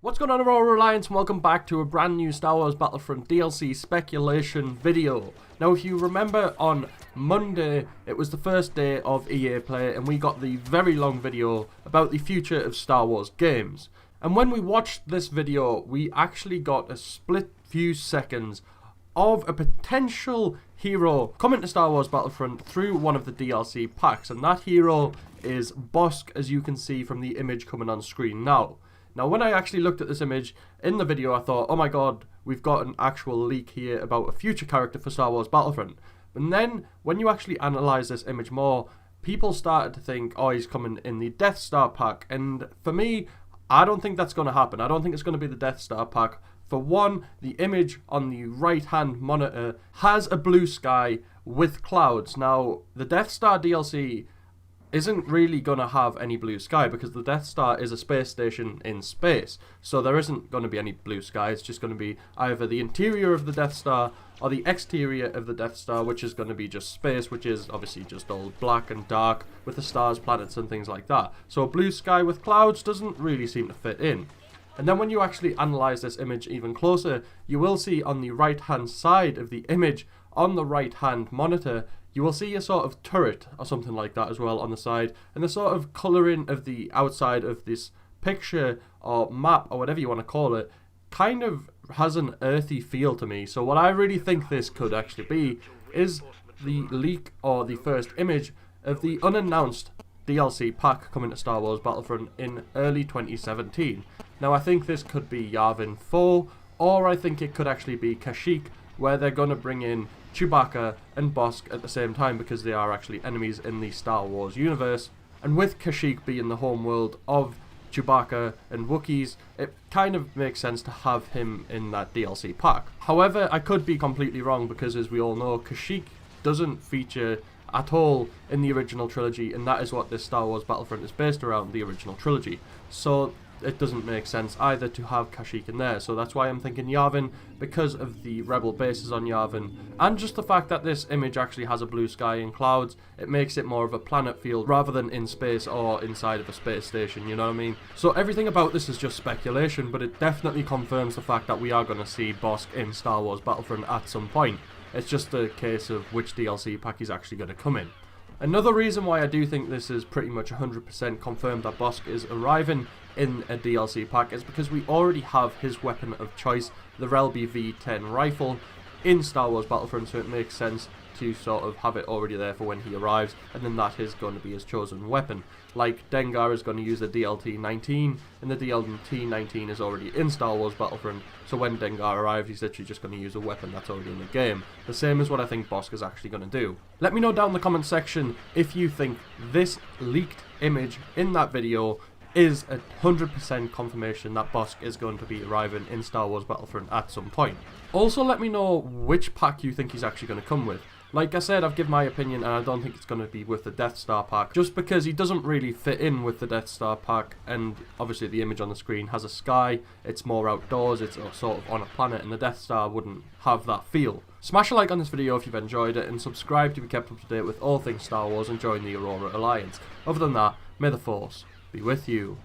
What's going on, Aurora Alliance, and welcome back to a brand new Star Wars Battlefront DLC speculation video. Now, if you remember, on Monday, it was the first day of EA Play, and we got the very long video about the future of Star Wars games. And when we watched this video, we actually got a split few seconds of a potential hero coming to Star Wars Battlefront through one of the DLC packs, and that hero is Bossk, as you can see from the image coming on screen now. Now, when I actually looked at this image in the video, I thought, oh my god, we've got an actual leak here about a future character for Star Wars Battlefront. And then, when you actually analyse this image more, people started to think, oh, he's coming in the Death Star pack. And for me, I don't think that's going to happen. I don't think it's going to be the Death Star pack. For one, the image on the right-hand monitor has a blue sky with clouds. Now, the Death Star DLC isn't really going to have any blue sky because the Death Star is a space station in space. So there isn't going to be any blue sky. It's just going to be either the interior of the Death Star or the exterior of the Death Star, which is going to be just space, which is obviously just all black and dark with the stars, planets and things like that. So a blue sky with clouds doesn't really seem to fit in. And then when you actually analyze this image even closer, you will see on the right hand side of the image, on the right hand monitor, you will see a sort of turret or something like that as well on the side, and the sort of colouring of the outside of this picture or map or whatever you want to call it kind of has an earthy feel to me. So what I really think this could actually be is the leak or the first image of the unannounced DLC pack coming to Star Wars Battlefront in early 2017. Now, I think this could be Yavin 4, or I think it could actually be Kashyyyk, where they're going to bring in Chewbacca and Bossk at the same time because they are actually enemies in the Star Wars universe. And with Kashyyyk being the home world of Chewbacca and Wookiees, it kind of makes sense to have him in that DLC pack. However, I could be completely wrong because, as we all know, Kashyyyk doesn't feature at all in the original trilogy, and that is what this Star Wars Battlefront is based around, the original trilogy. So it doesn't make sense either to have Kashyyyk in there. So that's why I'm thinking Yavin, because of the rebel bases on Yavin, and just the fact that this image actually has a blue sky and clouds. It makes it more of a planet feel rather than in space or inside of a space station, you know what I mean? So everything about this is just speculation, but it definitely confirms the fact that we are going to see Bossk in Star Wars Battlefront at some point. It's just a case of which DLC pack he's actually going to come in. Another reason why I do think this is pretty much 100% confirmed that Bossk is arriving in a DLC pack is because we already have his weapon of choice, the Relby V10 rifle, in Star Wars Battlefront, so it makes sense to sort of have it already there for when he arrives, and then that is going to be his chosen weapon. Like, Dengar is going to use the DLT-19, and the DLT-19 is already in Star Wars Battlefront, so when Dengar arrives, he's literally just going to use a weapon that's already in the game. The same as what I think Bossk is actually going to do. Let me know down in the comment section if you think this leaked image in that video is 100% confirmation that Bossk is going to be arriving in Star Wars Battlefront at some point. Also, let me know which pack you think he's actually going to come with. Like I said, I've given my opinion, and I don't think it's going to be with the Death Star pack, just because he doesn't really fit in with the Death Star pack, and obviously the image on the screen has a sky, it's more outdoors, it's sort of on a planet, and the Death Star wouldn't have that feel. Smash a like on this video if you've enjoyed it, and subscribe to be kept up to date with all things Star Wars and join the Aurora Alliance. Other than that, may the Force be with you.